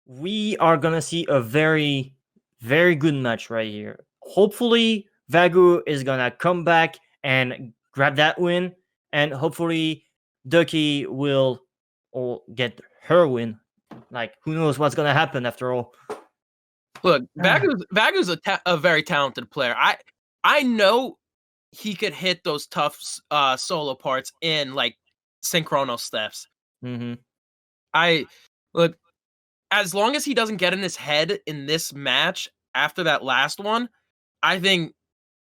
we are gonna see a very, very good match right here. Hopefully, Vagoo is gonna come back and grab that win, and hopefully, Duckie will or get her win. Like, who knows what's gonna happen after all? Look, Vagoo's a very talented player. I know he could hit those tough solo parts in like Synchronous Steps. Mm-hmm. Look, as long as he doesn't get in his head in this match after that last one, I think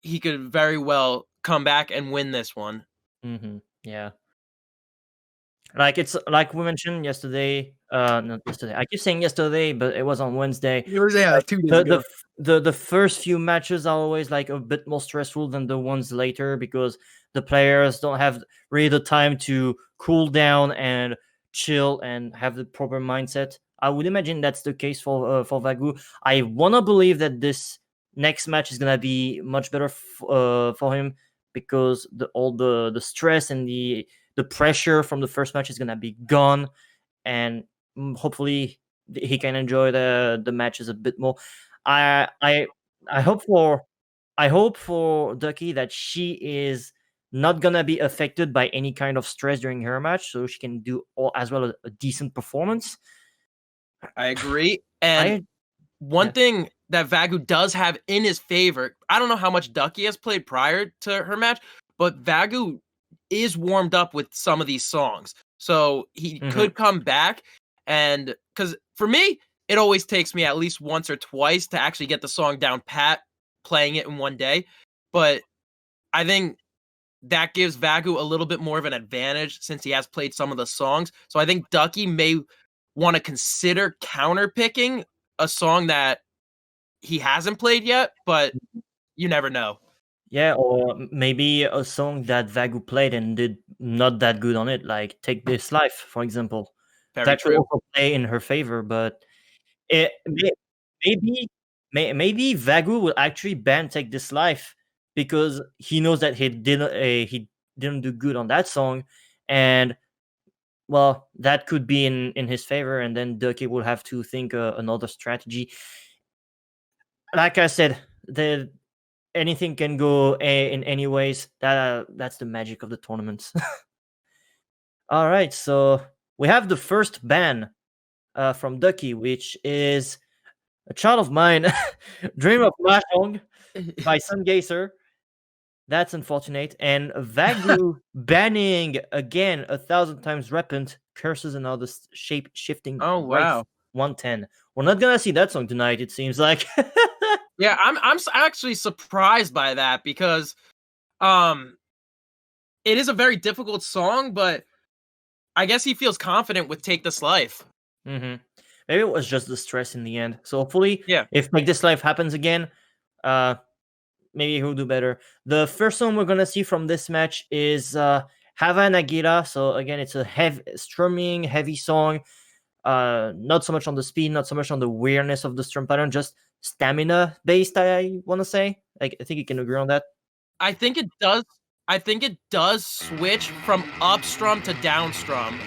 he could very well come back and win this one. Mm-hmm. Yeah. Like it's like we mentioned yesterday. Not yesterday. I keep saying yesterday, but it was on Wednesday. It was 2 days ago. The first few matches are always like a bit more stressful than the ones later because the players don't have really the time to cool down and chill and have the proper mindset. I would imagine that's the case for Vagoo. I wanna believe that this next match is gonna be much better for him because all the stress and the pressure from the first match is gonna be gone, and hopefully he can enjoy the matches a bit more. I hope for Duckie that she is not gonna be affected by any kind of stress during her match, so she can do as well a decent performance. I agree. And one thing that Vagoo does have in his favor, I don't know how much Duckie has played prior to her match, but Vagoo is warmed up with some of these songs. So he could come back, and because for me, it always takes me at least once or twice to actually get the song down pat, playing it in one day. But I think that gives Vagoo a little bit more of an advantage since he has played some of the songs. So I think Duckie may want to consider counterpicking a song that he hasn't played yet, but you never know. Yeah, or maybe a song that Vagoo played and did not that good on it, like Take This Life, for example. That could also play in her favor, but maybe Vagoo will actually ban Take This Life because he knows that he didn't do good on that song, and well, that could be in his favor, and then Duckie will have to think another strategy. Like I said, anything can go in any ways. That's the magic of the tournaments. All right, so we have the first ban from Duckie, which is A Child of Mine, Dream of Mahjong by Sungazer. That's unfortunate. And Vagoo banning again 1,000 times Repent, Curses and Other Shape Shifting. Oh, wow. 110. We're not gonna see that song tonight, it seems like. Yeah, I'm actually surprised by that because it is a very difficult song, but I guess he feels confident with Take This Life. Mm-hmm. Maybe it was just the stress in the end. So hopefully, yeah, if Take This Life happens again, maybe he'll do better. The first song we're gonna see from this match is An Agita. So again, it's a strumming, heavy song. Not so much on the speed, not so much on the weirdness of the strum pattern, just stamina based. I want to say, like, I think you can agree on that. I think it does switch from up strum to down strum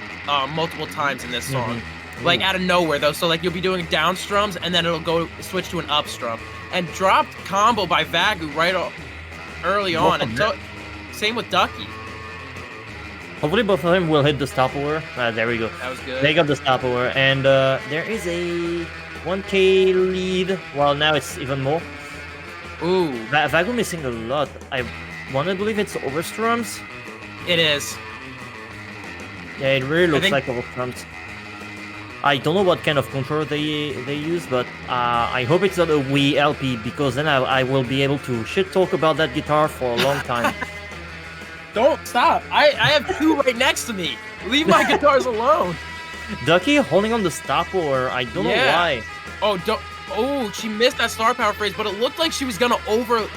multiple times in this song. Like out of nowhere though. So like you'll be doing down strums and then it'll go switch to an up strum. And dropped combo by Vagoo right early on. And same with Duckie. Hopefully both of them will hit the stopover. There we go. That was good. They got the stopover. And there is a 1k lead. Well, now it's even more. Ooh. Vagoo missing a lot. I want to believe it's overstrums. It is. Yeah, it really looks like overstrums. I don't know what kind of controller they use, but I hope it's not a Wii LP because then I will be able to shit talk about that guitar for a long time. Don't stop. I have two right next to me. Leave my guitars alone. Duckie holding on the stopover. I don't know why. Oh, she missed that star power phrase, but it looked like she was gonna over.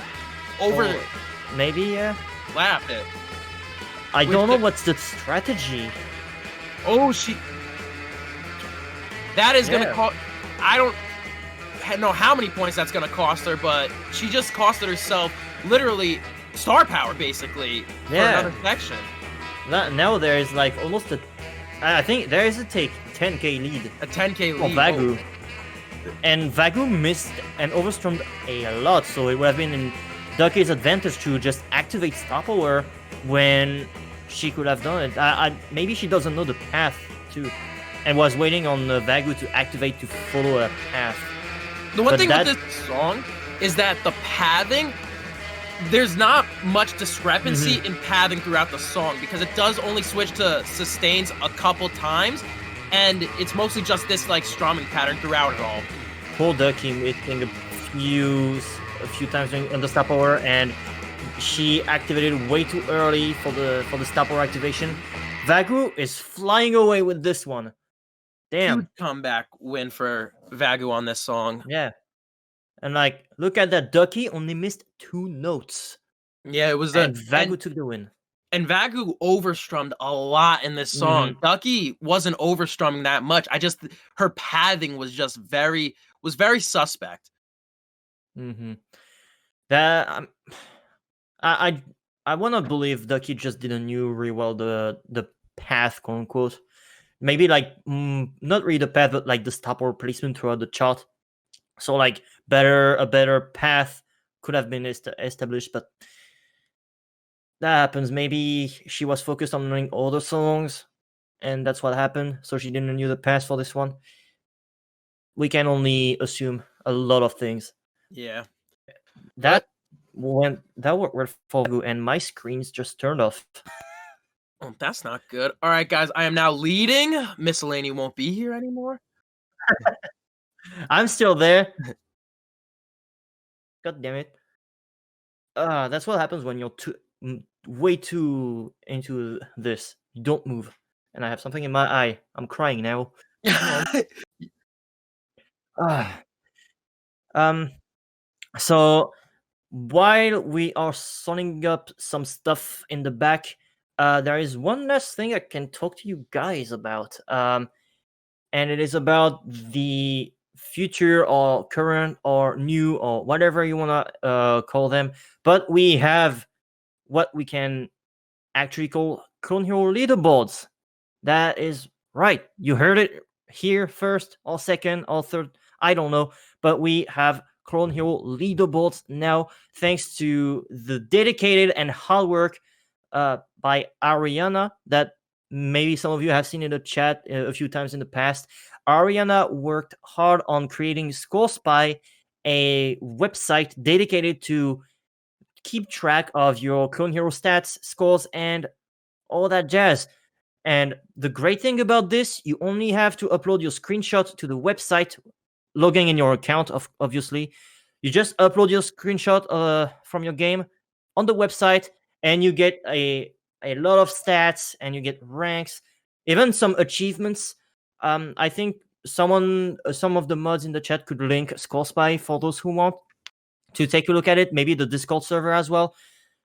Maybe yeah. Lap it. I don't know what's the strategy. Oh, that is gonna cost. I don't know how many points that's gonna cost her, but she just costed herself literally star power basically for another section. Now there is like almost I think there is a 10k lead. A 10k lead. Vagoo. and Vagoo missed and overstrummed a lot, so it would have been in Duckie's advantage to just activate Stopover when she could have done it. Maybe she doesn't know the path too, and was waiting on Vagoo to activate to follow a path. The one thing with this song is that the pathing, there's not much discrepancy in pathing throughout the song because it does only switch to sustains a couple times, and it's mostly just this like strumming pattern throughout it all. Poor Duckie missing a few times in the stopover, and she activated way too early for the stopover activation. Vagoo is flying away with this one. Damn. Huge comeback win for Vagoo on this song. Yeah. And like, look at that. Duckie only missed 2 notes. Yeah, it was and Vagoo took the win. And Vagoo overstrummed a lot in this song. Duckie wasn't overstrumming that much. Her pathing was just very suspect. That I want to believe Duckie just didn't know really well the path, quote unquote. Maybe like not really the path, but like the stopover placement throughout the chart. So like a better path could have been established, but that happens. Maybe she was focused on learning other songs, and that's what happened. So she didn't know the path for this one. We can only assume a lot of things. Yeah, that worked for Vagoo, and my screen's just turned off. Oh, that's not good. All right, guys, I am now leading. Miscellany won't be here anymore. I'm still there. God damn it. That's what happens when you're way too into this. You don't move. And I have something in my eye. I'm crying now. So while we are sunning up some stuff in the back, there is one last thing I can talk to you guys about. And it is about the future or current or new or whatever you want to call them. But we have what we can actually call Clone Hero leaderboards. That is right. You heard it here first or second or third. I don't know. But we have Clone Hero leaderboards now, thanks to the dedicated and hard work by Ariana that maybe some of you have seen in the chat a few times in the past. Ariana worked hard on creating Score Spy, a website dedicated to keep track of your Clone Hero stats, scores, and all that jazz. And the great thing about this, you only have to upload your screenshot to the website, logging in your account, obviously. You just upload your screenshot from your game on the website, and you get a lot of stats, and you get ranks, even some achievements. I think some of the mods in the chat could link Score Spy for those who want to take a look at it. Maybe the Discord server as well.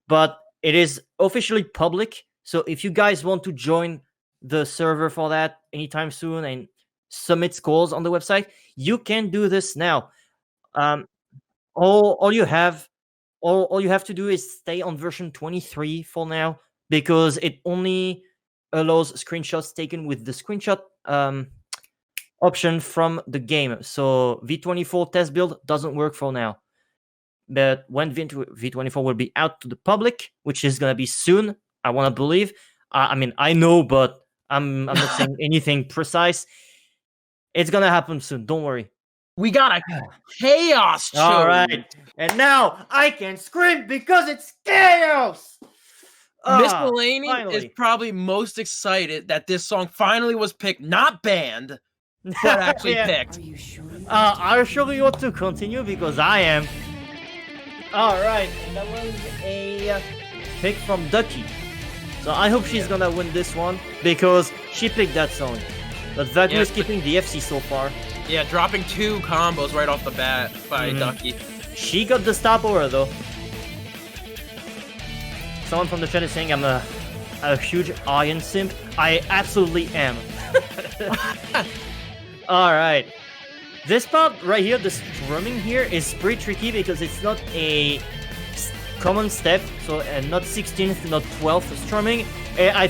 But it is officially public. So if you guys want to join the server for that anytime soon and submit scores on the website, you can do this now. All you have to do is stay on version 23 for now, because it only allows screenshots taken with the screenshot option from the game. So V24 test build doesn't work for now. But when V24 will be out to the public, which is going to be soon, I want to believe. I mean, I know, but I'm not saying anything precise. It's going to happen soon. Don't worry. We got a chaos show. All right. And now I can scream because it's chaos. Miscellany is probably most excited that this song finally was picked, not banned, but actually picked. Are you sure? I'll show you what to continue because I am. All right. And that was a pick from Duckie. So I hope she's going to win this one because she picked that song. But Vagoo is keeping the FC so far. Yeah, dropping 2 combos right off the bat by Duckie. She got the stopover though. Someone from the chat is saying I'm a huge Iron simp. I absolutely am. Alright. This part right here, the strumming here, is pretty tricky because it's not a common step. So not 16th, not 12th strumming. I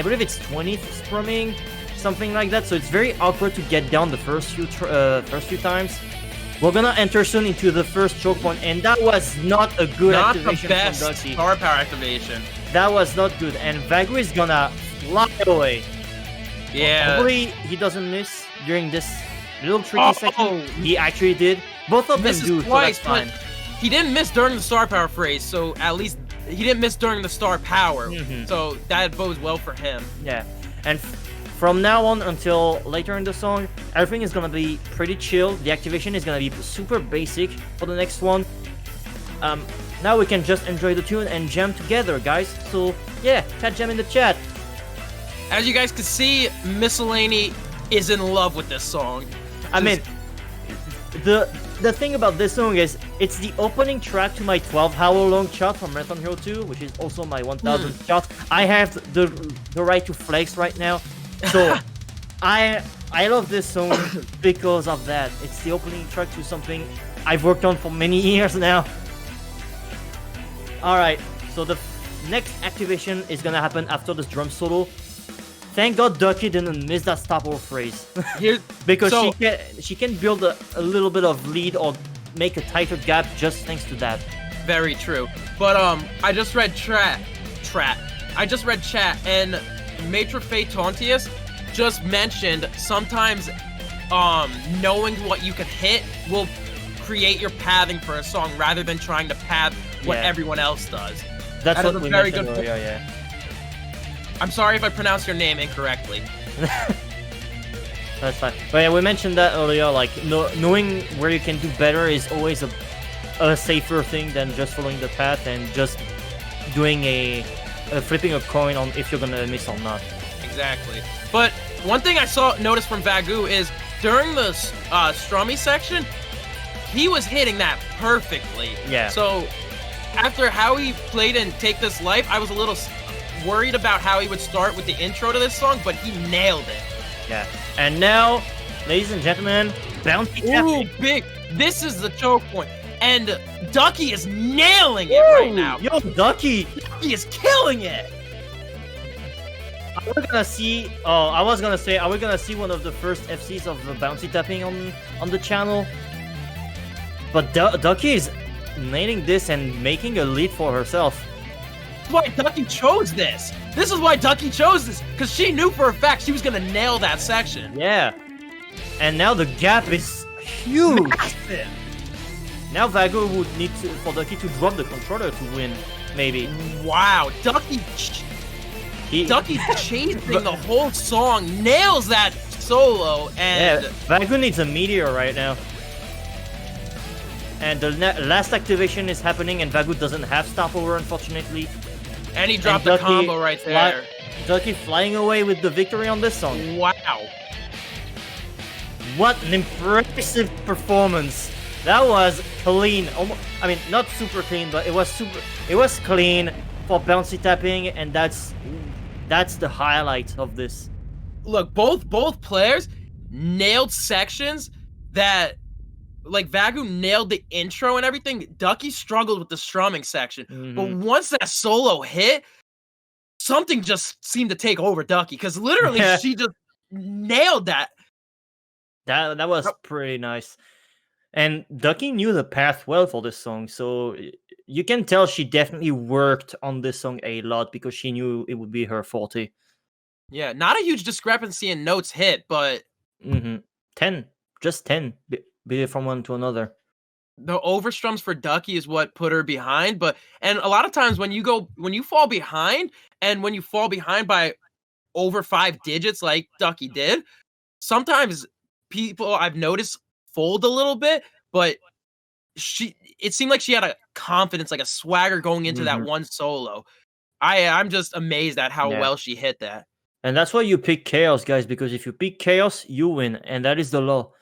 believe it's 20th strumming. something like that. So it's very awkward to get down the first few times. We're gonna enter soon into the first choke point, and that was not a good activation from Duckie. Star power activation. That was not good, and Vagoo is gonna fly away. Yeah. Hopefully he doesn't miss during this little tricky section. He actually did. Both of them do, twice, so that's fine. He didn't miss during the star power phrase, so at least he didn't miss during the star power. So that bodes well for him. Yeah, and from now on until later in the song, everything is gonna be pretty chill. The activation is gonna be super basic for the next one. Now we can just enjoy the tune and jam together, guys. So yeah, chat jam in the chat. As you guys can see, Miscellany is in love with this song. I mean, the thing about this song is it's the opening track to my 12-hour-long chart from Marathon Hero 2, which is also my 1000th chart. I have the right to flex right now, so I love this song because of that. It's the opening track to something I've worked on for many years now. Alright, so the next activation is gonna happen after this drum solo. Thank God Duckie didn't miss that stop or phrase. Because she can build a little bit of lead or make a tighter gap just thanks to that. Very true. But I just read chat, and Maitre Fate Tauntius just mentioned sometimes knowing what you can hit will create your pathing for a song rather than trying to path what everyone else does. That's what we mentioned earlier, yeah. I'm sorry if I pronounced your name incorrectly. That's fine. But yeah, we mentioned that earlier, like, knowing where you can do better is always a safer thing than just following the path and just doing a flipping a coin on if you're gonna miss or not. Exactly. But one thing I noticed from Vagoo is during the strummy section, he was hitting that perfectly. Yeah. So after how he played in Take This Life, I was a little worried about how he would start with the intro to this song, but he nailed it. Yeah. And now, ladies and gentlemen, Bouncy tapping. Ooh, big. This is the choke point. And Duckie is nailing it right now. Yo, Duckie! He is killing it! I was gonna see, I was gonna say, are we gonna see one of the first FCs of the Bouncy tapping on the channel? But Duckie is nailing this and making a lead for herself. That's why Duckie chose this. This is why Duckie chose this, because she knew for a fact she was gonna nail that section. Yeah. And now the gap is huge. Massive. Now Vagoo would need for Duckie to drop the controller to win, maybe. Wow, Duckie chasing the whole song, nails that solo, and yeah, Vagoo needs a meteor right now. And the last activation is happening, and Vagoo doesn't have stopover, unfortunately. And he dropped the combo right there. Duckie flying away with the victory on this song. Wow. What an impressive performance. That was clean. I mean, not super clean, but it was clean for Bouncy tapping, and that's the highlight of this. Look, both players nailed sections that, like, Vagoo nailed the intro and everything. Duckie struggled with the strumming section. But once that solo hit, something just seemed to take over Duckie, because literally she just nailed that. That was pretty nice. And Duckie knew the path well for this song, so you can tell she definitely worked on this song a lot because she knew it would be her forte. Yeah, not a huge discrepancy in notes hit, but 10, just 10, be it from one to another. The overstrums for Duckie is what put her behind, and a lot of times when you fall behind, and when you fall behind by over 5 digits like Duckie did, sometimes people I've noticed fold a little bit, but it seemed like she had a confidence, like a swagger going into that one solo. I'm just amazed at how well she hit that. And that's why you pick Chaos, guys, because if you pick Chaos, you win, and that is the law.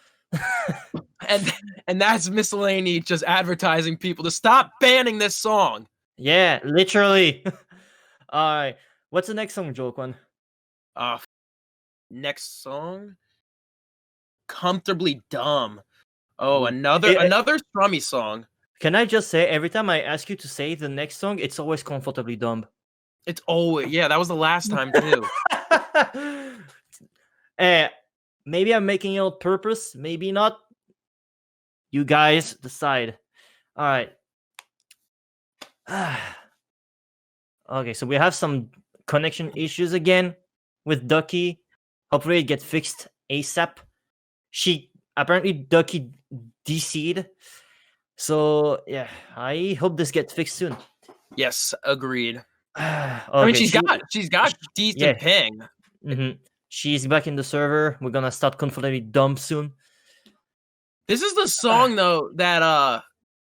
and that's Miscellany just advertising people to stop banning this song. Yeah, literally. All right, what's the next song, Joaquin? Next song, Comfortably Dumb. Oh, another strummy song. Can I just say, every time I ask you to say the next song, it's always Comfortably Dumb. It's always, that was the last time too. Maybe I'm making it on purpose, maybe not. You guys decide. All right. Okay, so we have some connection issues again with Duckie. Hopefully it gets fixed ASAP. Apparently Duckie DC'd. So yeah, I hope this gets fixed soon. Yes, agreed. Okay, I mean, she's got decent ping. Mm-hmm. She's back in the server. We're gonna start confidently dump soon. This is the song though that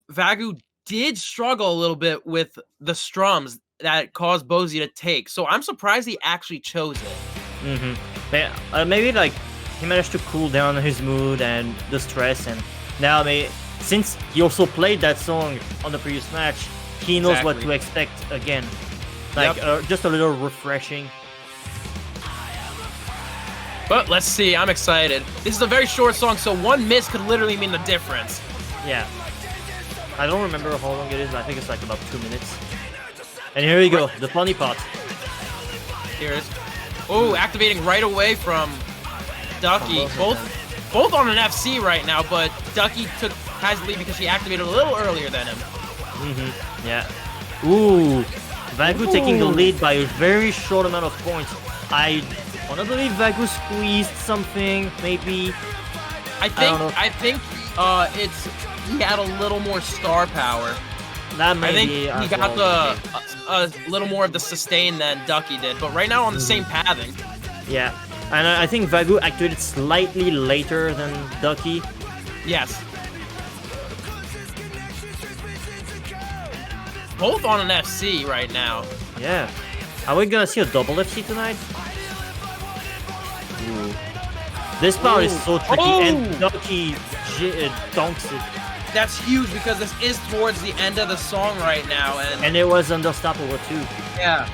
Vagoo did struggle a little bit with the strums that caused Bouncy to take. So I'm surprised he actually chose it. Mm-hmm. Maybe like he managed to cool down his mood and the stress, and now since he also played that song on the previous match, he knows what to expect again. Like just a little refreshing. But let's see, I'm excited. This is a very short song, so one miss could literally mean the difference. Yeah. I don't remember how long it is, but I think it's like about 2 minutes. And here we go, the funny part. Here it is. Oh, activating right away from Duckie. Both on an FC right now, but Duckie has the lead because she activated a little earlier than him. Yeah. Ooh. Vagoo taking the lead by a very short amount of points. I want to believe Vagoo squeezed something, maybe. I think he had a little more star power. That may I think be he got a little more of the sustain than Duckie did, but right now on the same pathing. Yeah, and I think Vagoo activated slightly later than Duckie. Yes. Both on an FC right now. Yeah. Are we gonna see a double FC tonight? Ooh. This part is so tricky, and Duckie dunks it. That's huge because this is towards the end of the song right now, and it was unstoppable too. Yeah.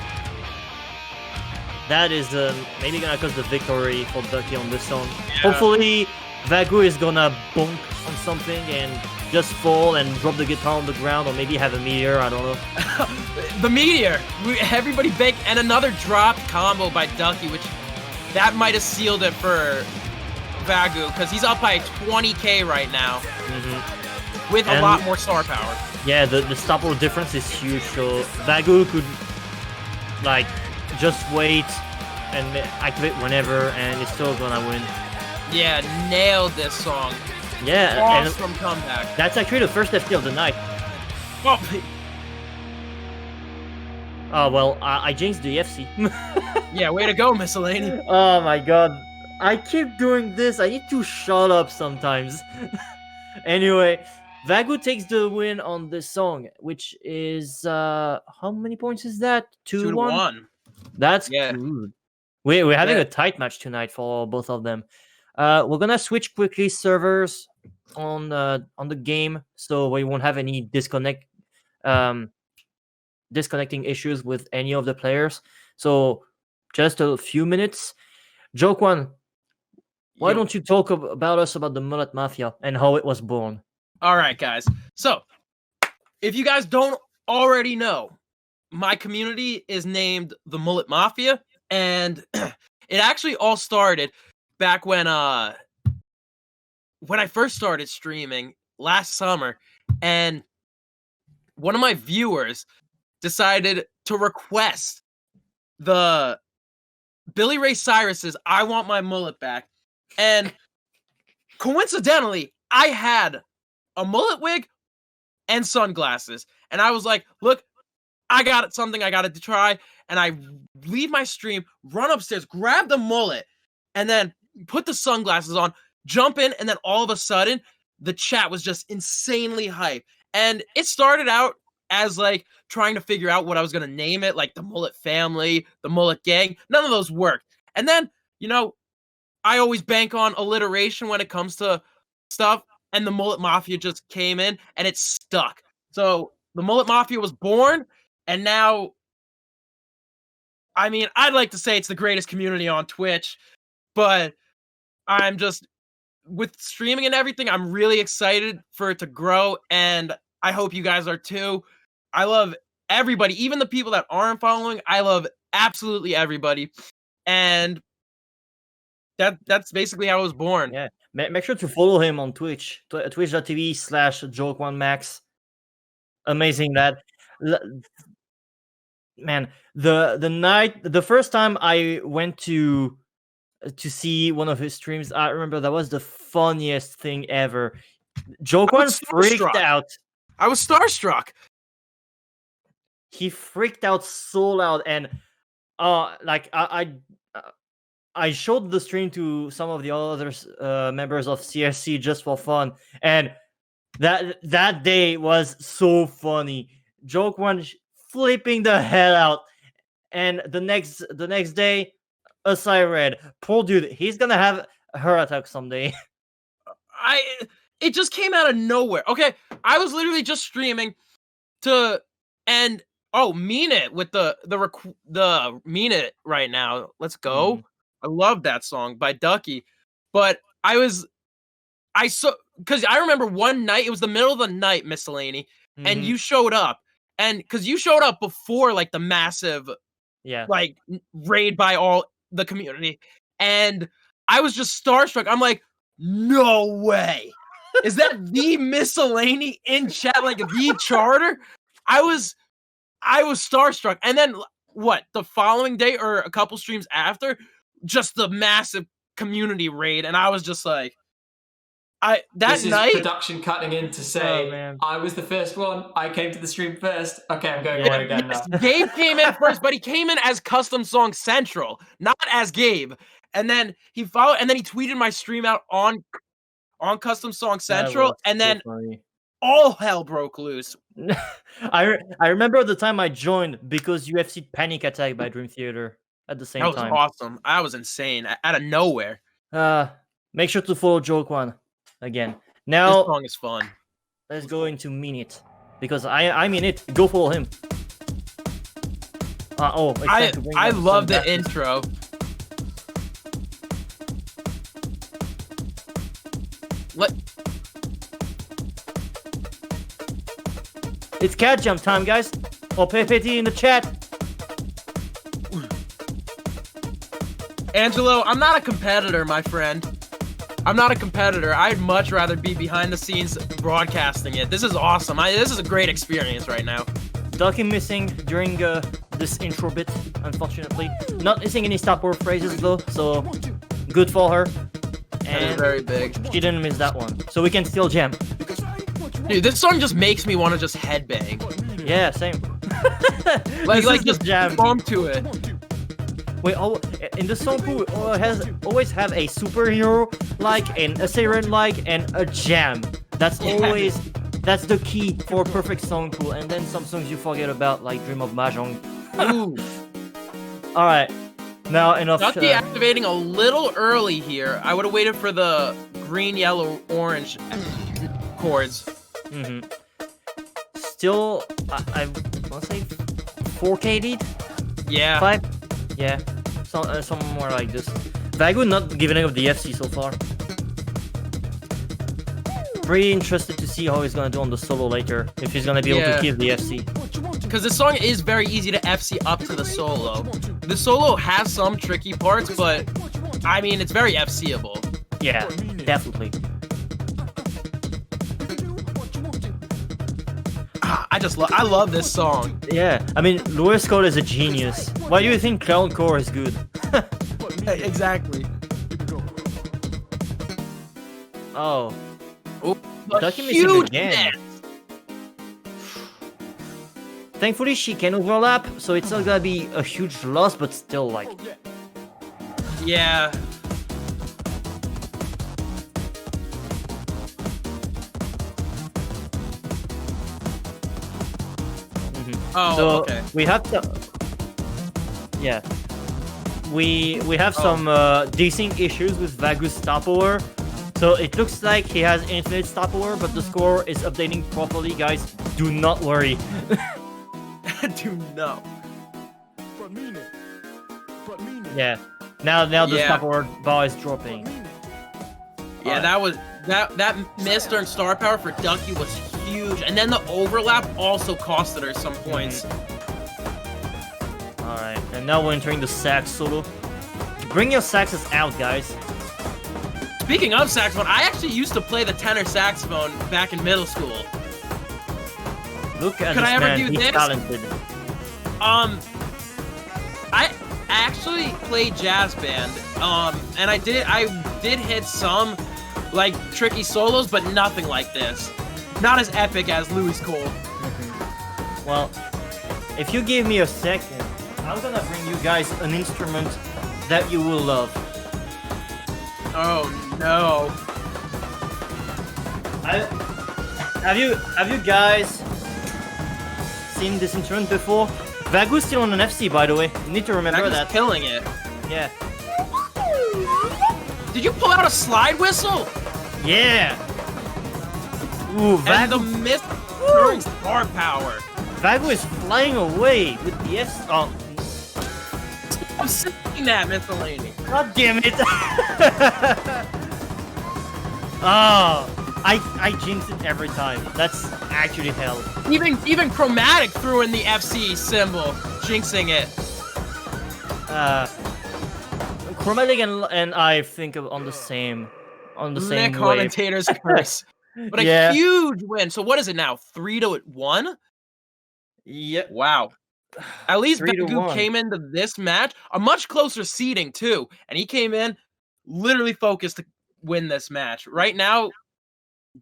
That is maybe gonna cause the victory for Duckie on this song. Yeah. Hopefully, Vagoo is gonna bonk on something and just fall and drop the guitar on the ground, or maybe have a meteor, I don't know. The meteor! Everybody baked, and another dropped combo by Duckie, which that might have sealed it for Vagoo, because he's up by 20k right now. With a lot more star power. Yeah, the star power difference is huge, so Vagoo could, like, just wait and activate whenever, and it's still gonna win. Yeah, nailed this song. Yeah, awesome comeback. That's actually the first FT of the night. Oh well, I jinxed the FC. Yeah, way to go, Miscellany. Oh my god, I keep doing this. I need to shut up sometimes. Anyway, Vagoo takes the win on this song, which is how many points is that? 2-1. That's good. We're having a tight match tonight for both of them. We're gonna switch quickly servers on the game, so we won't have any disconnecting issues with any of the players. So just a few minutes. Joke one, why don't you talk about the Mullet Mafia and how it was born? All right, guys. So if you guys don't already know, my community is named the Mullet Mafia, and it actually all started back when I first started streaming last summer, and one of my viewers decided to request the Billy Ray Cyrus's "I Want My Mullet Back," and coincidentally, I had a mullet wig and sunglasses, and I was like, look, I got something I got to try, and I leave my stream, run upstairs, grab the mullet, and then put the sunglasses on, jump in, and then all of a sudden, the chat was just insanely hype. And it started out as like trying to figure out what I was going to name it, like the Mullet Family, the Mullet Gang. None of those worked. And then, you know, I always bank on alliteration when it comes to stuff, and the Mullet Mafia just came in, and it stuck. So the Mullet Mafia was born, and now, I mean, I'd like to say it's the greatest community on Twitch, but I'm just, with streaming and everything, I'm really excited for it to grow, and I hope you guys are too. I love everybody, even the people that aren't following. I love absolutely everybody. And That's basically how I was born. Yeah, make sure to follow him on Twitch, twitch.tv/joke1max. Amazing that, man. The first time I went to see one of his streams, I remember that was the funniest thing ever. Joke One freaked out. I was starstruck. He freaked out so loud, and like I showed the stream to some of the other members of CSC just for fun, and that day was so funny. Joke One flipping the hell out, and the next day, Asai Red, poor dude, he's gonna have a heart attack someday. It just came out of nowhere. Okay, I was literally just streaming and Mean It with the Mean It right now. Let's go. I love that song by Duckie. But because I remember one night, it was the middle of the night, Miscellany, and you showed up. And because you showed up before like the massive like raid by all the community. And I was just starstruck. I'm like, no way. Is that the Miscellany in chat, like the charter? I was starstruck. And then what? The following day or a couple streams after, just the massive community raid, and I was just like, this is production cutting in to say, I was the first one. I came to the stream first. Okay, I'm going away again now. Gabe came in first, but he came in as Custom Song Central, not as Gabe. And then he followed, and then he tweeted my stream out on Custom Song Central, and then all hell broke loose. I remember the time I joined because UFC Panic Attack by Dream Theater at the same time. That was awesome. I was insane out of nowhere. Make sure to follow Joke One again. Now, this song is fun. Let's go into Mean It, because I mean it. Go follow him. I love the intro. It's cat jump time, guys. Or PPT in the chat. Angelo, I'm not a competitor, my friend. I'm not a competitor. I'd much rather be behind the scenes broadcasting it. This is awesome. This is a great experience right now. Duckie missing during this intro bit, unfortunately. Not missing any stop word phrases though, so good for her. And that is very big. She didn't miss that one, so we can still jam. Dude, this song just makes me want to just headbang. Yeah, same. like just jam. Bump to it. Wait, in the song pool always have a superhero like, an assailant like, and a jam. That's always that's the key for a perfect song pool. And then some songs you forget about, like Dream of Mahjong. Ooh. All right, now enough. Duckie activating a little early here. I would have waited for the green, yellow, orange chords. Still, I want to say 4K lead. Yeah. 5. Yeah. Somewhere like this. Vagoo not giving up the FC so far. Pretty interested to see how he's gonna do on the solo later. If he's gonna be able to keep the FC. Because this song is very easy to FC up to the solo. The solo has some tricky parts, but I mean it's very FCable. Yeah, definitely. I love this song. Yeah, I mean Lewis Code is a genius. Why do you think Clown Core is good? Exactly. Oh. Duckie missing again. Thankfully she can overlap, so it's not gonna be a huge loss, but still like. Yeah. Oh, so okay. We have to. Yeah. We have some decent issues with Vagoo's stopover. So it looks like he has infinite stopover, but the score is updating properly, guys. Do not worry. Do not. Yeah. Now the stopover bar is dropping. Yeah, that miss during star power for Duckie was huge, and then the overlap also costed her some points. Alright, and now we're entering the sax solo. Bring your saxes out, guys. Speaking of saxophone, I actually used to play the tenor saxophone back in middle school. Look at this man, he's talented. I actually played jazz band, and I did hit some like tricky solos, but nothing like this. Not as epic as Louis Cole. Well, if you give me a second, I'm gonna bring you guys an instrument that you will love. Oh no! Have you guys seen this instrument before? Vagoo's still on an FC, by the way. You need to remember that. Killing it. Yeah. Did you pull out a slide whistle? Yeah. Ooh, Vagoo. And the mist turns star power. Vagoo is flying away with the F. Oh. I'm saying that, Miscellany. God damn it. Oh. I jinx it every time. That's actually hell. Even Chromatic threw in the FC symbol, jinxing it. Chromatic and I think on the same The commentator's curse. But a huge win. So what is it now? 3-1? Yeah. Wow. At least Vagoo came into this match a much closer seeding too, and he came in literally focused to win this match. Right now,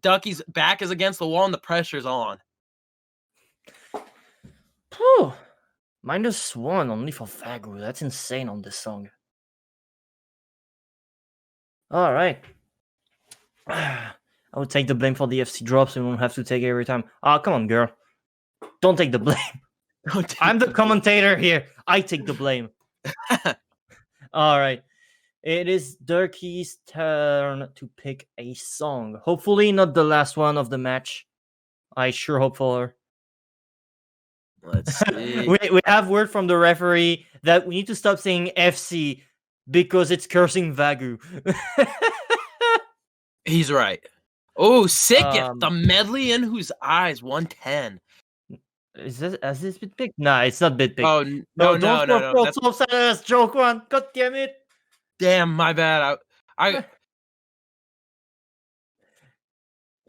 Duckie's back is against the wall and the pressure's on. Whew. -1 only for Vagoo. That's insane on this song. All right. I would take the blame for the FC drops. We won't have to take it every time. Ah, come on, girl. Don't take the blame. I'm the commentator here. I take the blame. All right. It is Duckie's turn to pick a song. Hopefully not the last one of the match. I sure hope for her. Let's see. we have word from the referee that we need to stop saying FC because it's cursing Vagoo. He's right. Oh, sick it. The medley in whose eyes 110. Has this been picked? Nah, it's not been picked. Oh no. That's joke one. God damn it. Damn, my bad.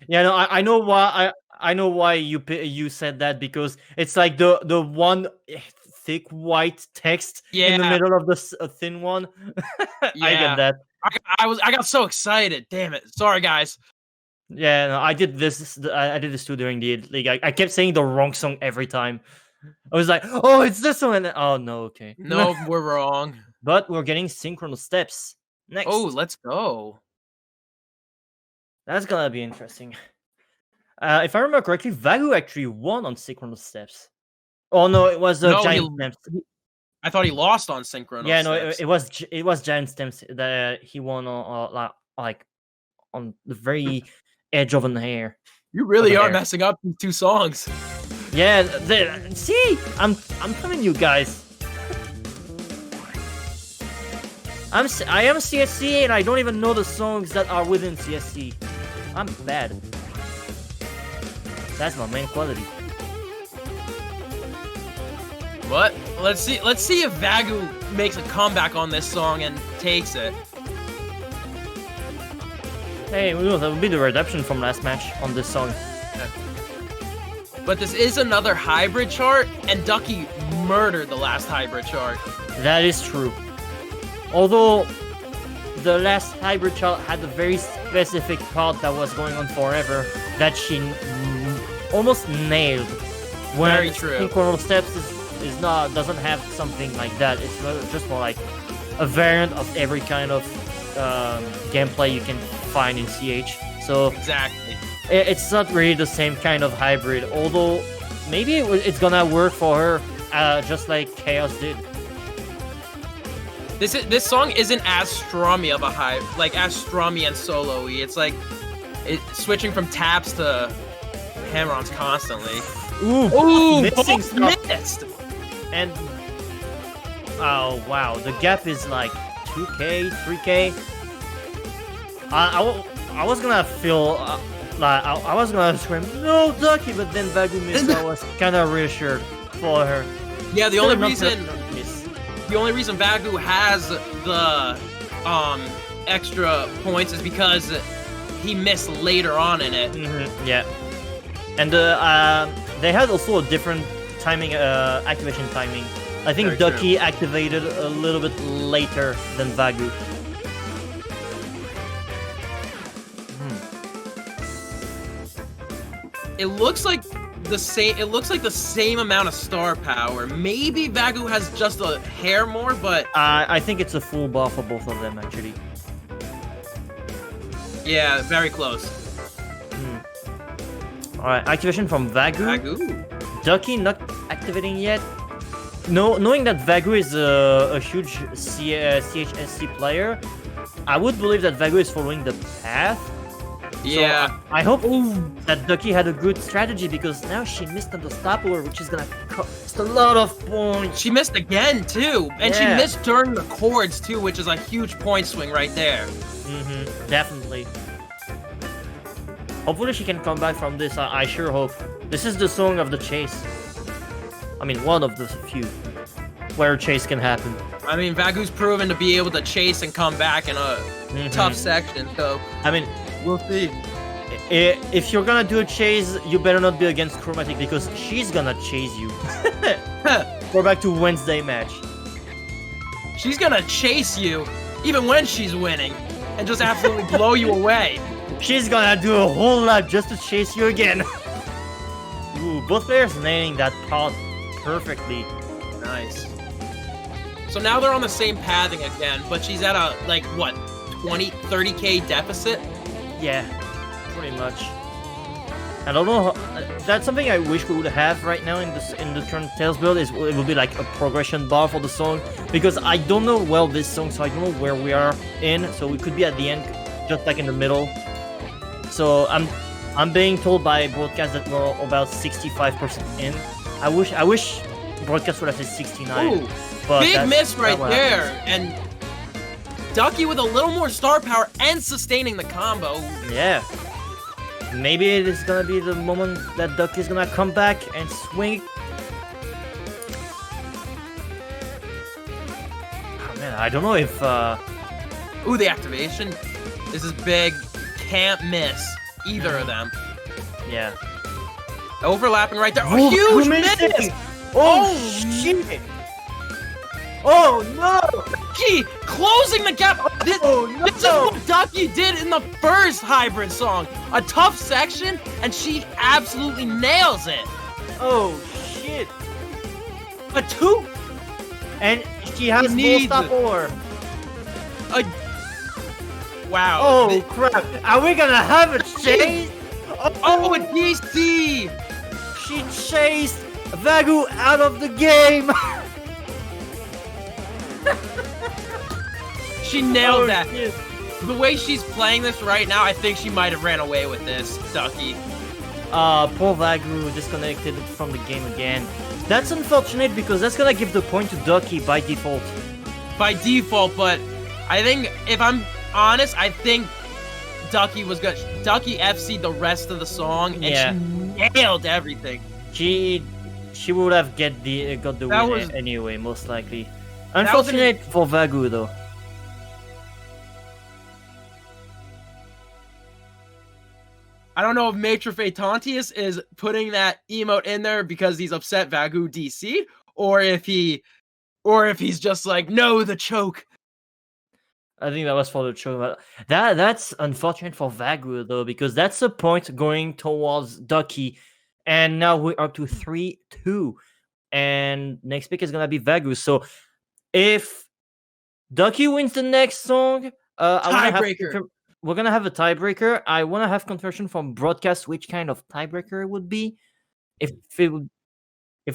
Yeah, no, I know why. I know why you said that, because it's like the one thick white text in the middle of the thin one. Yeah. I get that. I got so excited. Damn it. Sorry, guys. Yeah, no, I did this. I did this too during the Elite League. I kept saying the wrong song every time. I was like, "Oh, it's this one." Oh no, okay. No, we're wrong. But we're getting Synchronous Steps next. Oh, let's go. That's gonna be interesting. If I remember correctly, Vagoo actually won on Synchronous Steps. Oh no, it was Giant Steps. I thought he lost on Synchronous. Yeah, no, Steps. it was Giant Steps that he won on like on the very edge of an hair. You really are messing up these two songs. Yeah, see, I'm telling you guys. I am CSC and I don't even know the songs that are within CSC. I'm bad. That's my main quality. What? Let's see if Vagoo makes a comeback on this song and takes it. Hey, that would be the redemption from last match on this song. But this is another hybrid chart, and Duckie murdered the last hybrid chart. That is true. Although the last hybrid chart had a very specific part that was going on forever that she almost nailed. Very true. Synchronous Steps doesn't have something like that. It's just more like a variant of every kind of gameplay you can find in CH. So exactly, it's not really the same kind of hybrid. Although maybe it's gonna work for her, just like Chaos did. This song isn't as strummy of a as strummy and solo-y. It's like switching from taps to hammer-ons constantly. Ooh, missed. And oh wow, the gap is like 2K, 3K. I was gonna feel I was gonna scream no Duckie, but then Vagoo missed. I was kind of reassured for her. Yeah, the only reason Vagoo has the extra points is because he missed later on in it. Yeah. And they had also a different timing, activation timing. I think Duckie activated a little bit later than Vagoo. It looks like the same. It looks like the same amount of star power. Maybe Vagoo has just a hair more, but I think it's a full bar for both of them actually. Yeah, very close. All right, activation from Vagoo. Duckie not activating yet. No, knowing that Vagoo is a huge CHSC player, I would believe that Vagoo is following the path. Yeah. So I hope that Duckie had a good strategy, because now she missed on the stopper, which is gonna cost a lot of points. She missed again too, and she missed during the chords too, which is a huge point swing right there. Definitely. Hopefully she can come back from this. I sure hope. This is the song of the chase. I mean, one of the few where chase can happen. I mean, Vagoo's proven to be able to chase and come back in a tough section, so I mean, we'll see. If you're gonna do a chase, you better not be against Chromatic, because she's gonna chase you. We're back to Wednesday match. She's gonna chase you, even when she's winning, and just absolutely blow you away. She's gonna do a whole lot just to chase you again. Ooh, both players nailing that part perfectly. Nice. So now they're on the same pathing again, but she's at a, like, what, 30k deficit? Yeah, pretty much. I don't know. That's something I wish we would have right now in the current Tails build. It would be like a progression bar for the song, because I don't know well this song, so I don't know where we are in. So we could be at the end, just like in the middle. So I'm being told by broadcast that we're about 65% in. I wish broadcast would have said 69. Ooh, but big miss right there, and Duckie with a little more star power and sustaining the combo. Yeah. Maybe it is gonna be the moment that Duckie is gonna come back and swing. Oh man, I don't know if Ooh, the activation. This is big. Can't miss either of them. Yeah. Overlapping right there. Oh, huge miss! Oh shit! Oh no! Duckie closing the gap. This is what Duckie did in the first hybrid song. A tough section, and she absolutely nails it. Oh shit! A 2. And she has full stop or. Wow. Oh crap! Are we gonna have a chase? Oh, a DC! She chased Vagoo out of the game. She nailed that. Shit. The way she's playing this right now, I think she might have ran away with this, Duckie. Poor Vagoo disconnected from the game again. That's unfortunate, because that's gonna give the point to Duckie by default. By default, but I think, if I'm honest, I think Duckie was good. Duckie FC'd the rest of the song, and she nailed everything. She would have got the win anyway, most likely. Unfortunate for Vagoo though. I don't know if Maitre Fatantius is putting that emote in there because he's upset Vagoo DC'd, or if he's just like, no, the choke. I think that was for the choke. That's unfortunate for Vagoo though, because that's a point going towards Duckie, and now we're up to 3-2, and next pick is gonna be Vagoo. So if Duckie wins the next song, tiebreaker. We're gonna have a tiebreaker. I want to have confirmation from broadcast which kind of tiebreaker it would be. If it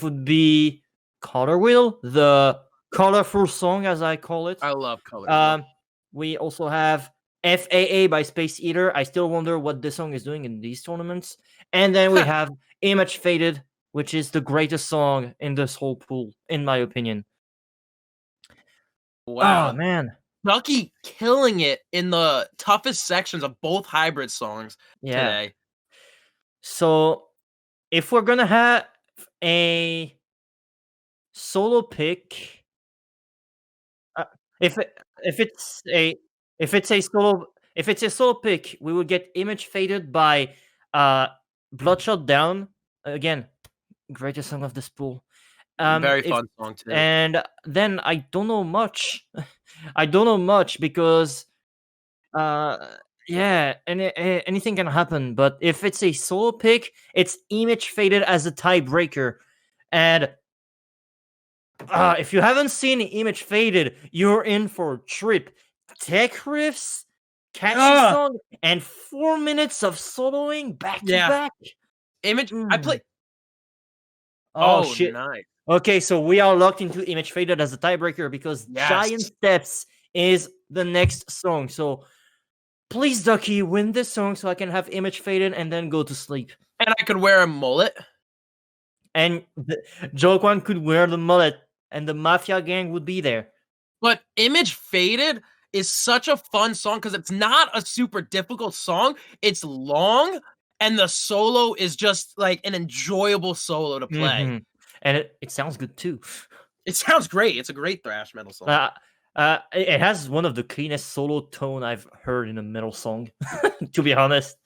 would be Color Wheel, the colorful song as I call it. I love Color. We also have FAA by Space Eater. I still wonder what this song is doing in these tournaments. And then we have Image Faded, which is the greatest song in this whole pool, in my opinion. Wow, oh, man. Duckie killing it in the toughest sections of both hybrid songs today. So, if we're gonna have a solo pick, if it's a If it's a solo pick, we will get Image Faded by Bloodshot Down. Again, greatest song of this pool. Very fun song too. And then I don't know much. I don't know much because yeah, anything can happen. But if it's a solo pick, it's Image Faded as a tiebreaker. And if you haven't seen Image Faded, you're in for a trip. Tech riffs, catchy song, and 4 minutes of soloing back to back. Image, I play. Oh shit! Nice. Okay, so we are locked into Image Faded as a tiebreaker because Giant Steps is the next song. So please, Duckie, win this song so I can have Image Faded and then go to sleep. And I could wear a mullet. And Joquan could wear the mullet, and the Mafia gang would be there. But Image Faded is such a fun song because it's not a super difficult song. It's long, and the solo is just like an enjoyable solo to play. Mm-hmm. And it sounds good too. It sounds great. It's a great thrash metal song. It has one of the cleanest solo tone I've heard in a metal song, to be honest.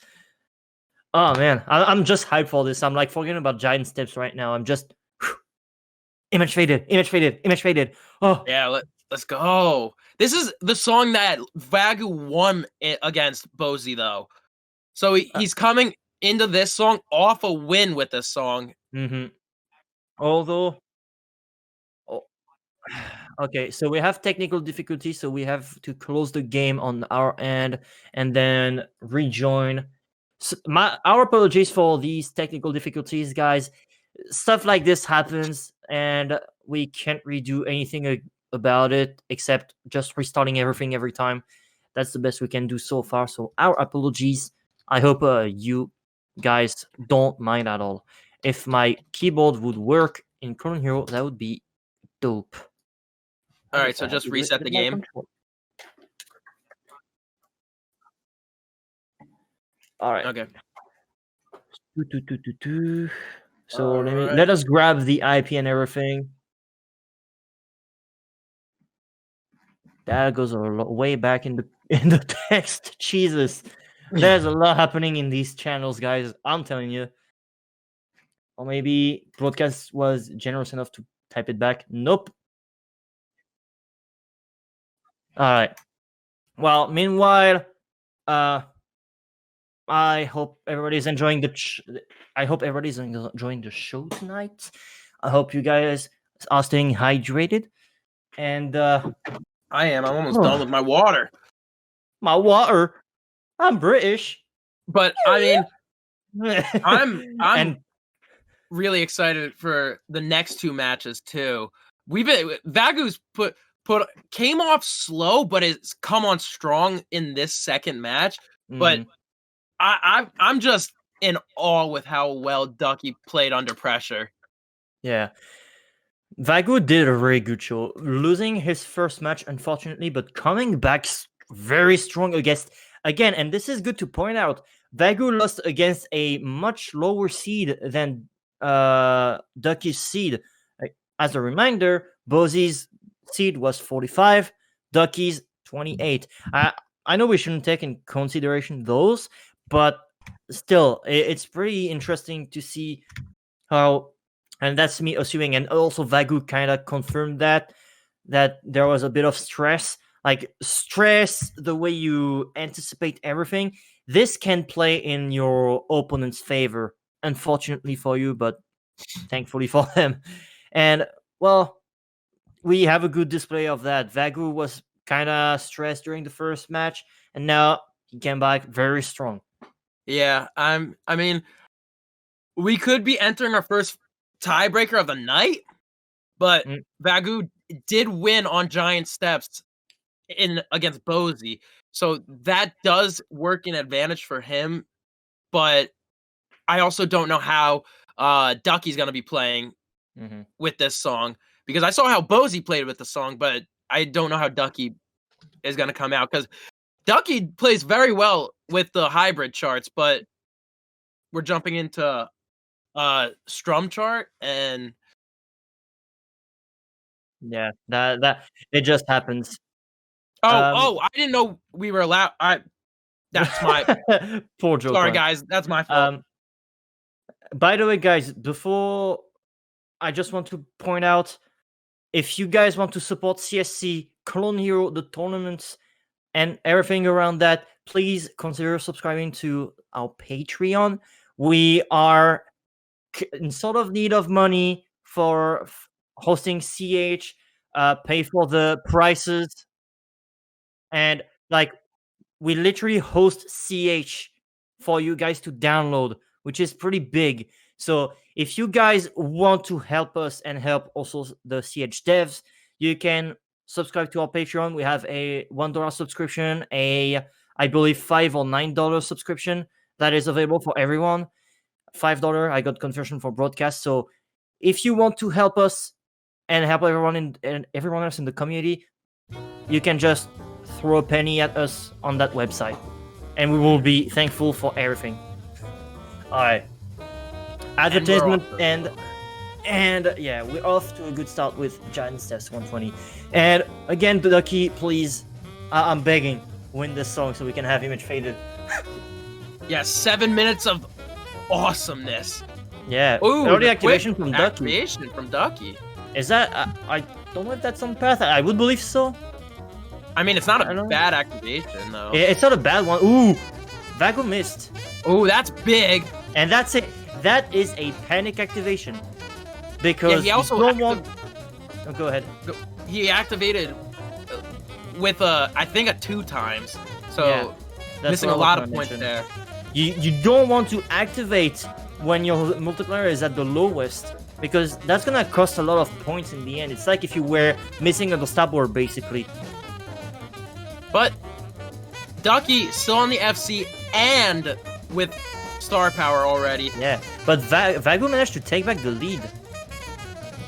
Oh man, I'm just hyped for this. I'm like forgetting about Giant Steps right now. I'm just Image Faded, Image Faded, Image Faded. Oh yeah, let's go. This is the song that Vagoo won against Bouncy though, so he's coming into this song off a win with this song. Mm-hmm. Although, okay, so we have technical difficulties, so we have to close the game on our end and then rejoin. So our apologies for these technical difficulties, guys. Stuff like this happens, and we can't redo anything about it except just restarting everything every time. That's the best we can do so far. So our apologies. I hope you guys don't mind at all. If my keyboard would work in Chrono Hero, that would be dope. All right, so just reset the game. All right. Okay. So let us grab the IP and everything. That goes way back in the text. Jesus, there's a lot happening in these channels, guys. I'm telling you. Or maybe broadcast was generous enough to type it back. Nope. All right. Well, meanwhile, I hope everybody's enjoying enjoying the show tonight. I hope you guys are staying hydrated. And I am. I'm almost done with my water. My water. I'm British, but I mean, I'm really excited for the next two matches too. Vagoo's came off slow, but it's come on strong in this second match. Mm-hmm. But I'm just in awe with how well Duckie played under pressure. Yeah. Vagoo did a very good show, losing his first match, unfortunately, but coming back very strong again, and this is good to point out, Vagoo lost against a much lower seed than Duckie's seed. As a reminder, Bouncy's seed was 45, Duckie's 28. I know we shouldn't take in consideration those, but still, it's pretty interesting to see how, and that's me assuming, and also Vagoo kind of confirmed that there was a bit of stress, the way you anticipate everything. This can play in your opponent's favor, unfortunately for you, but thankfully for them. And, well, we have a good display of that. Vagoo was kind of stressed during the first match, and now he came back very strong. Yeah, I mean, we could be entering our first tiebreaker of the night, but Vagoo did win on Giant Steps against Bouncy, so that does work in advantage for him. But I also don't know how Duckie's gonna be playing with this song, because I saw how Bouncy played with the song, but I don't know how Duckie is gonna come out, because Duckie plays very well with the hybrid charts, but we're jumping into strum chart, and yeah, that it just happens. I didn't know we were allowed. That's my poor joke. Sorry, guys. That's my fault. By the way, guys, before I just want to point out, if you guys want to support CSC, Clone Hero, the tournaments, and everything around that, please consider subscribing to our Patreon. We are in sort of need of money for hosting CH, pay for the prices, and like we literally host CH for you guys to download, which is pretty big. So if you guys want to help us and help also the CH devs, you can subscribe to our Patreon. We have a $1 subscription, I believe $5 or $9 subscription that is available for everyone. $5, I got conversion for broadcast. So if you want to help us and help everyone and everyone else in the community, you can just throw a penny at us on that website, and we will be thankful for everything. All right, advertisement and yeah, we're off to a good start with Giant Steps 120. And again, Duckie, please, I'm begging, win this song so we can have Image Faded. Yeah, 7 minutes of awesomeness. Yeah. Ooh, early activation from Duckie. Activation from Duckie. Is that? I don't know if that's on path. I would believe so. I mean, it's not a bad activation though. It's not a bad one. Ooh, Vagoo missed. Ooh, that's big. And that's it. That is a panic activation because he also don't want. Oh, go ahead. He activated with I think a 2 times. So missing a lot of points there. You don't want to activate when your multiplier is at the lowest, because that's gonna cost a lot of points in the end. It's like if you were missing a stop board, basically. But Duckie still on the FC and with star power already. Yeah, but Vagoo managed to take back the lead.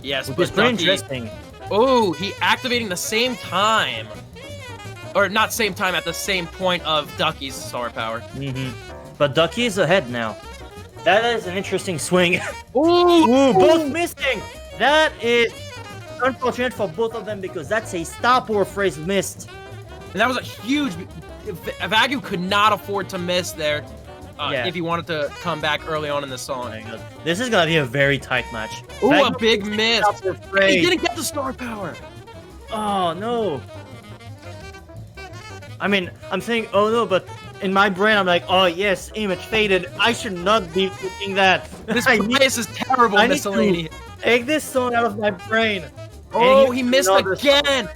Yes, which is pretty interesting. Oh, he activating the same time. Or not same time, at the same point of Duckie's star power. But Duckie is ahead now. That is an interesting swing. Ooh, both missing. That is unfortunate for both of them because that's a star power phrase missed. And that was a huge... Vagoo could not afford to miss there if he wanted to come back early on in the song. This is going to be a very tight match. Ooh, Vagoo, a big miss. He didn't get the star power. Oh, no. I mean, I'm saying, oh, no, but in my brain, I'm like, oh, yes, Image Faded. I should not be thinking that. This bias is terrible, Miscellany. Take this song out of my brain. Oh, he missed again.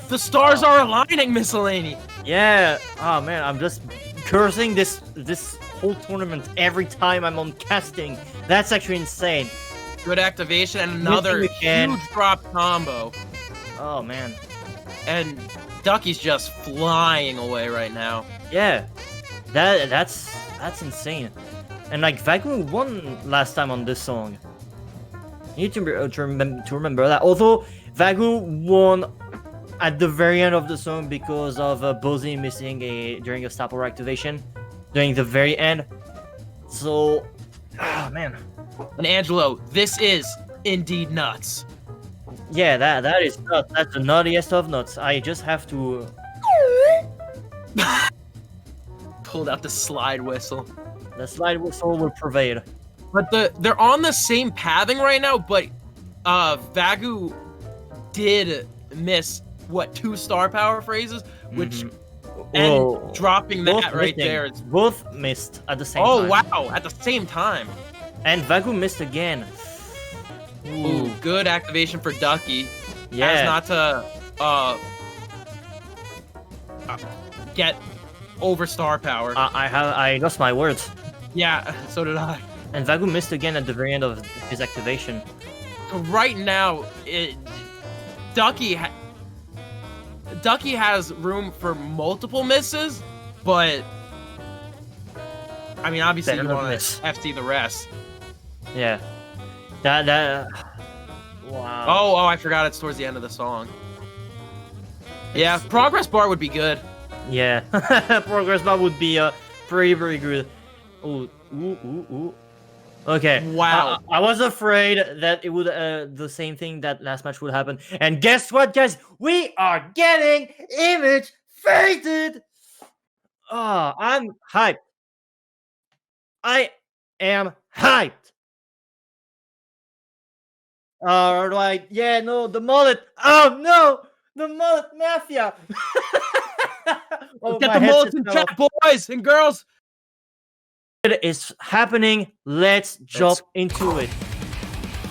The stars are aligning, Miscellany. Yeah. Oh man, I'm just cursing this whole tournament every time I'm on casting. That's actually insane. Good activation and another huge drop combo. Oh man. And Duckie's just flying away right now. Yeah. That's insane. And like Vagoo won last time on this song. You need to remember that. Although Vagoo won at the very end of the song because of Bouncy missing during a stop or activation during the very end. So, man. And Angelo, this is indeed nuts. Yeah, that is nuts. That's the nuttiest of nuts. I just have to pulled out the slide whistle. The slide whistle will prevail. But they're on the same pathing right now, but Vagoo did miss 2 star power phrases, which and dropping that right there. Both missed at the same time. Oh wow, at the same time. And Vagoo missed again. Ooh, good activation for Duckie. Yeah. As not to get over star power. I lost my words. Yeah, so did I. And Vagoo missed again at the very end of his activation. So right now, Duckie has room for multiple misses, but I mean, obviously you want to FC the rest. Yeah. That. Wow. Oh, I forgot it's towards the end of the song. Yeah, progress bar would be good. Yeah, progress bar would be pretty very good. Ooh. Okay. Wow. I was afraid that it would the same thing that last match would happen. And guess what, guys? We are getting image faded. Oh, I'm hyped. I am hyped. All right. Yeah, no, the mullet. Oh no, the mullet mafia. Get the mullets in chat, boys and girls. It is happening. Let's jump into it.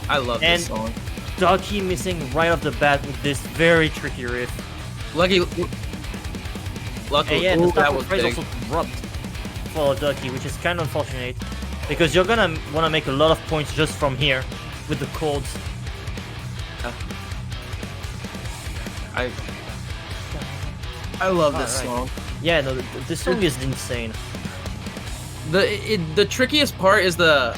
I love this song. Duckie missing right off the bat with this very tricky riff. Lucky. Yeah, ooh, that was also corrupt for Duckie, which is kind of unfortunate because you're gonna want to make a lot of points just from here with the chords. I love this song. Yeah, no, this song is insane. The trickiest part is the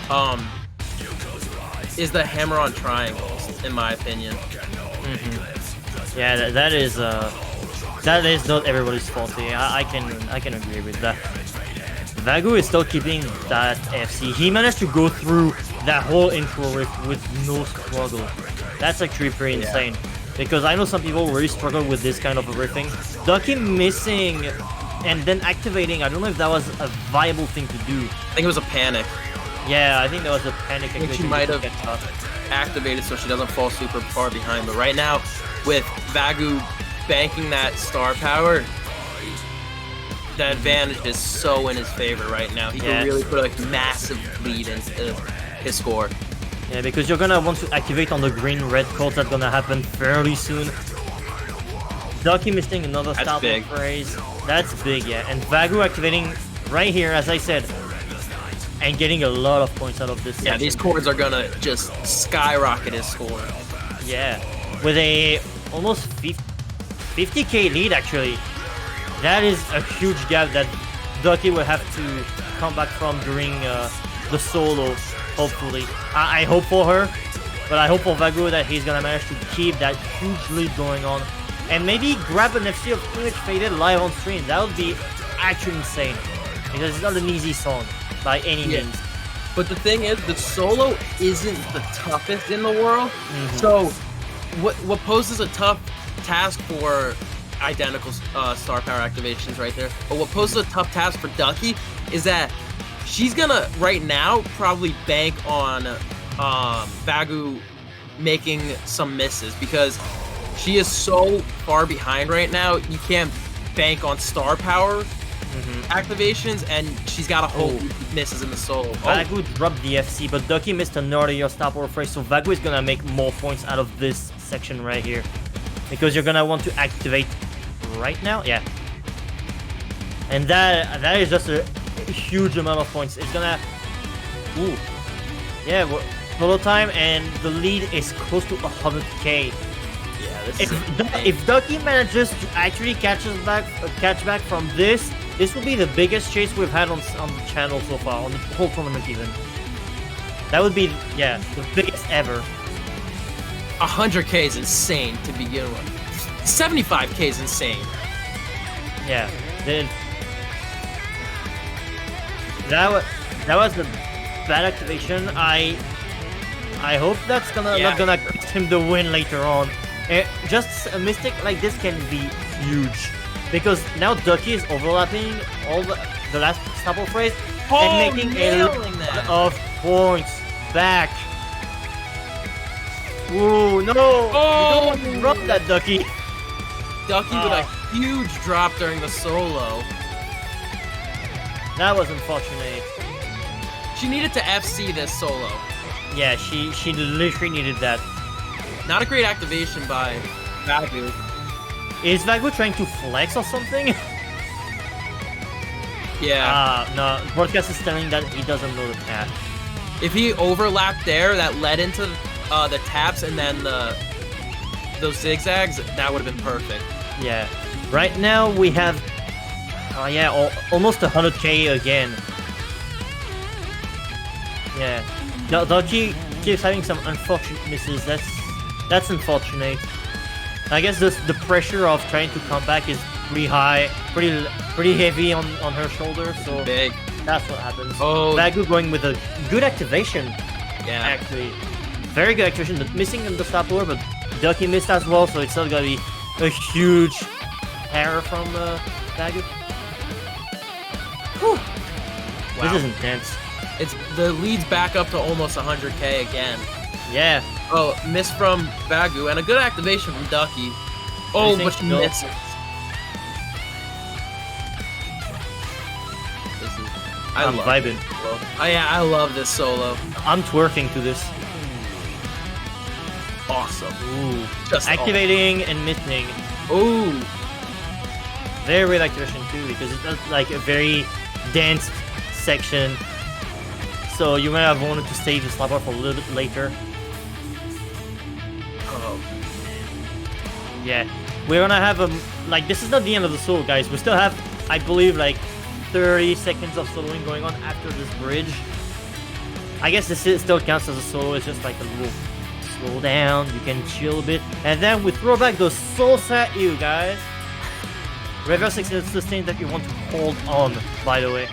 hammer-on triangles, in my opinion. Mm-hmm. Yeah, that is not everybody's fault. I can agree with that. Vagoo is still keeping that FC. He managed to go through that whole intro riff with no struggle. That's actually pretty insane. Because I know some people really struggle with this kind of a riffing. Duckie missing and then activating, I don't know if that was a viable thing to do. I think it was a panic. Yeah, I think that was a panic. I think she might have activated so she doesn't fall super far behind. But right now, with Vagoo banking that star power, the advantage is so in his favor right now. He can really put a massive lead into his score. Yeah, because you're gonna want to activate on the green-red chords. That's gonna happen fairly soon. Duckie missing another start phrase. That's big, yeah. And Vagoo activating right here, as I said, and getting a lot of points out of this section. Yeah, these chords are gonna just skyrocket his score. Yeah, with a almost 50k lead, actually. That is a huge gap that Duckie will have to come back from during the solo, hopefully. I hope for her, but I hope for Vagoo that he's gonna manage to keep that huge lead going on. And maybe grab an FC of Image Faded live on stream. That would be actually insane. Because it's not an easy song by any means. But the thing is, the solo isn't the toughest in the world. So what poses a tough task for identical star power activations right there, but what poses a tough task for Duckie is that she's gonna right now probably bank on Vagoo making some misses because she is so far behind right now. You can't bank on star power activations, and she's got a whole misses in the solo. Vagoo dropped the FC, but Duckie missed another star power phrase, so Vagoo is gonna make more points out of this section right here. Because you're gonna want to activate right now, and that is just a huge amount of points. It's gonna, total time, and the lead is close to 100k. Yeah, if Duckie manages to actually catch back from this will be the biggest chase we've had on the channel so far, on the whole tournament even. That would be the biggest ever. 100k is insane to begin with. 75k is insane. Yeah, that was a bad activation. I hope that's not gonna cost him the win later on. Just a mistake like this can be huge because now Duckie is overlapping all the last staple phrase and making a lot of points back. Ooh, no! You don't want to drop that, Duckie. Duckie with a huge drop during the solo. That was unfortunate. She needed to FC this solo. Yeah, she literally needed that. Not a great activation by Vagoo. Is Vagoo trying to flex or something? Yeah. No, broadcast is telling that he doesn't know the path. If he overlapped there, that led into the taps and then those zigzags, that would have been perfect. Yeah. Right now we have, almost 100k again. Yeah. Duckie keeps having some unfortunate misses. That's unfortunate. I guess the pressure of trying to come back is pretty high, pretty heavy on her shoulder. So big. That's what happens. Oh, Vagoo going with a good activation. yeah. Actually, very good activation. Missing in the stop lower, but Duckie missed as well, so it's still gonna be a huge error from Vagoo. Wow. This is intense. It's the lead's back up to almost 100k again. Yeah. Oh, miss from Vagoo and a good activation from Duckie. Oh, but she misses. I'm vibing. Oh yeah, I love this solo. I'm twerking to this. Awesome. Ooh. Just activating and missing. Ooh. Very weird activation too, because it does like a very dense section. So you might have wanted to save the slapper for a little bit later. Oh. Yeah. We're gonna have like, this is not the end of the solo, guys. We still have, I believe, like 30 seconds of soloing going on after this bridge. I guess this still counts as a solo. It's just like a little slow down. You can chill a bit. And then we throw back those souls at you, guys. Reverse sustain that you want to hold on, by the way.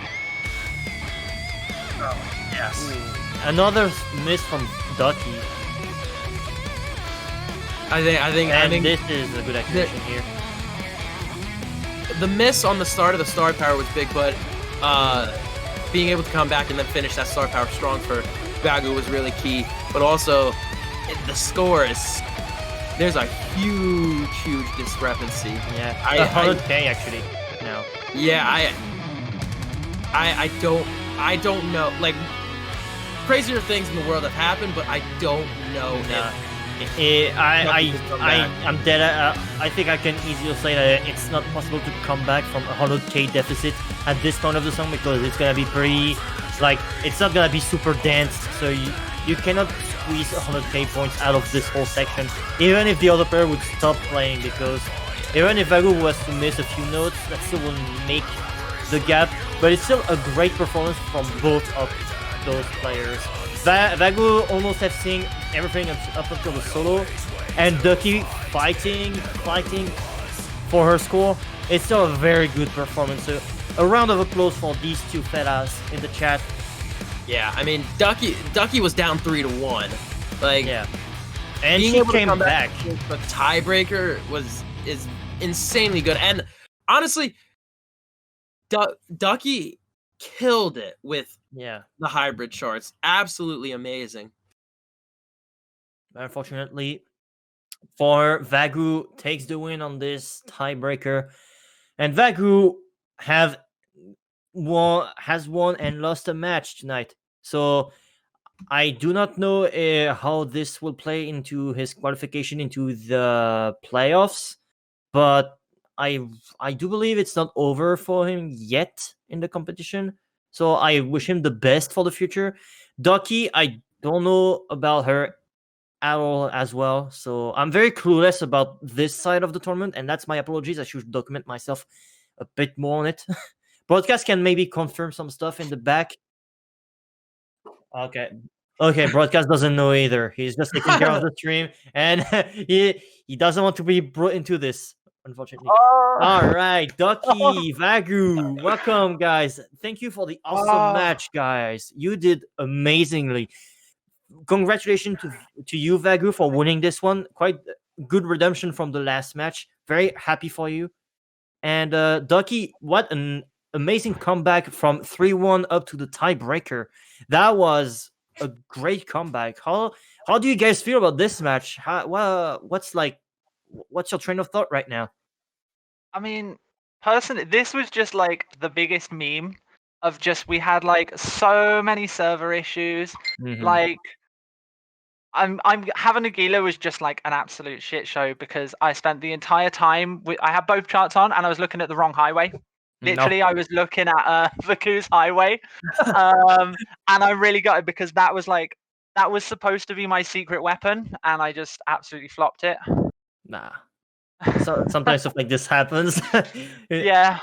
Oh, yes. Ooh. Another miss from Duckie. I think this is a good activation here. The miss on the start of the star power was big, but being able to come back and then finish that star power strong for Vagoo was really key. But also, the score is, there's a huge discrepancy. Yeah, 100k actually now. Yeah, I don't know. Like, crazier things in the world have happened, but I don't know. I'm dead. I think I can easily say that it's not possible to come back from a 100k deficit at this point of the song, because it's gonna be pretty, like, it's not gonna be super dense, so you cannot squeeze 100k points out of this whole section, even if the other player would stop playing, because even if Vagoo was to miss a few notes, that still will make the gap, but it's still a great performance from both of those players. Vagoo almost have seen everything up until the solo, and Duckie fighting for her score. It's still a very good performance. So a round of applause for these two fellas in the chat. Yeah, I mean, Duckie was down 3-1. Like, yeah, and she came back. The tiebreaker is insanely good, and honestly, Duckie killed it with the hybrid charts. Absolutely amazing. Unfortunately, for Vagoo takes the win on this tiebreaker, and Vagoo has won and lost a match tonight. So I do not know how this will play into his qualification into the playoffs, but I do believe it's not over for him yet in the competition. So I wish him the best for the future. Duckie, I don't know about her at all as well. So I'm very clueless about this side of the tournament, and that's my apologies. I should document myself a bit more on it. Broadcast can maybe confirm some stuff in the back. Okay, Broadcast doesn't know either. He's just taking care of the stream, and he doesn't want to be brought into this, unfortunately. All right, Duckie, Vagoo, welcome, guys. Thank you for the awesome match, guys. You did amazingly. Congratulations to you, Vagoo, for winning this one. Quite good redemption from the last match. Very happy for you. And Duckie, what an amazing comeback from 3-1 up to the tiebreaker. That was a great comeback. How do you guys feel about this match? What's your train of thought right now? I mean, personally, this was just like the biggest meme of just, we had like so many server issues. Mm-hmm. Like, I'm having Agita was just like an absolute shit show, because I spent the entire time I had both charts on and I was looking at the wrong highway. Literally, I was looking at Vagoo's highway, and I really got it, because that was supposed to be my secret weapon, and I just absolutely flopped it. Nah. So sometimes stuff like this happens. Yeah.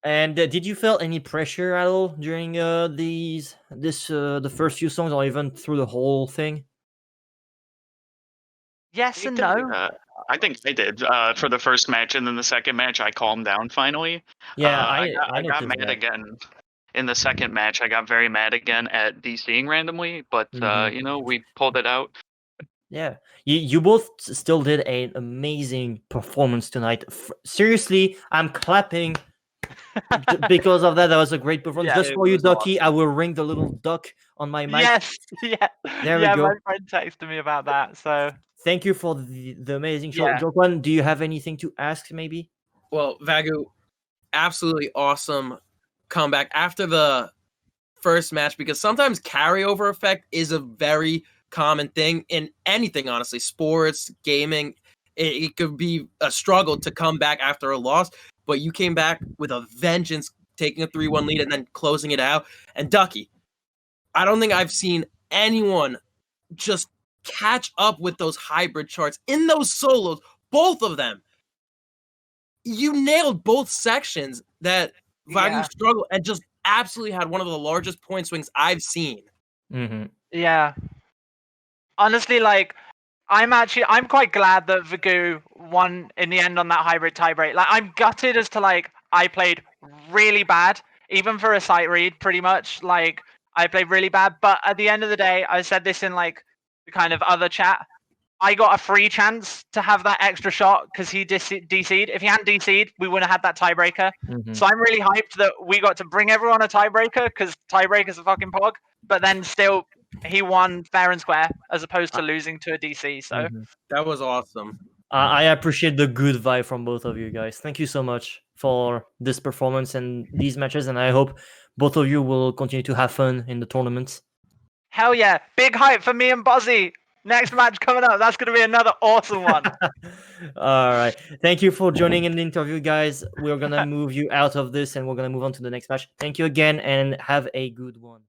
And did you feel any pressure at all during the first few songs, or even through the whole thing? Yes and no. I think I did for the first match, and then the second match I calmed down finally. Yeah, I got mad that. again in the second match, I got very mad again at DCing randomly, but you know, we pulled it out. Yeah, you both still did an amazing performance tonight. Seriously, I'm clapping because of that. That was a great performance. Yeah, Just for you, Duckie, awesome. I will ring the little duck on my mic. Yes, yeah, there we go. My friend texted me about that. So thank you for the amazing show. Jokwan, do you have anything to ask? Maybe. Well, Vagoo, absolutely awesome comeback after the first match, because sometimes carryover effect is a very common thing in anything, honestly. Sports, gaming, it could be a struggle to come back after a loss, but you came back with a vengeance, taking a 3-1 lead and then closing it out. And Duckie, I don't think I've seen anyone just catch up with those hybrid charts in those solos, both of them. You nailed both sections that Vagoo struggled and just absolutely had one of the largest point swings I've seen. Mm-hmm. Yeah. Honestly, like, I'm quite glad that Vagoo won in the end on that hybrid tiebreak. Like, I'm gutted as to, like, I played really bad, even for a sight read, pretty much. Like, I played really bad, but at the end of the day, I said this in, like, the kind of other chat, I got a free chance to have that extra shot because he DC'd. If he hadn't DC'd, we wouldn't have had that tiebreaker. Mm-hmm. So I'm really hyped that we got to bring everyone a tiebreaker because tiebreaker's a fucking pog. But then still, he won fair and square as opposed to losing to a DC. So that was awesome. I appreciate the good vibe from both of you guys. Thank you so much for this performance and these matches, and I hope both of you will continue to have fun in the tournaments. Hell yeah. Big hype for me and Buzzy. Next match coming up. That's going to be another awesome one. All right. Thank you for joining in the interview, guys. We're going to move you out of this and we're going to move on to the next match. Thank you again and have a good one.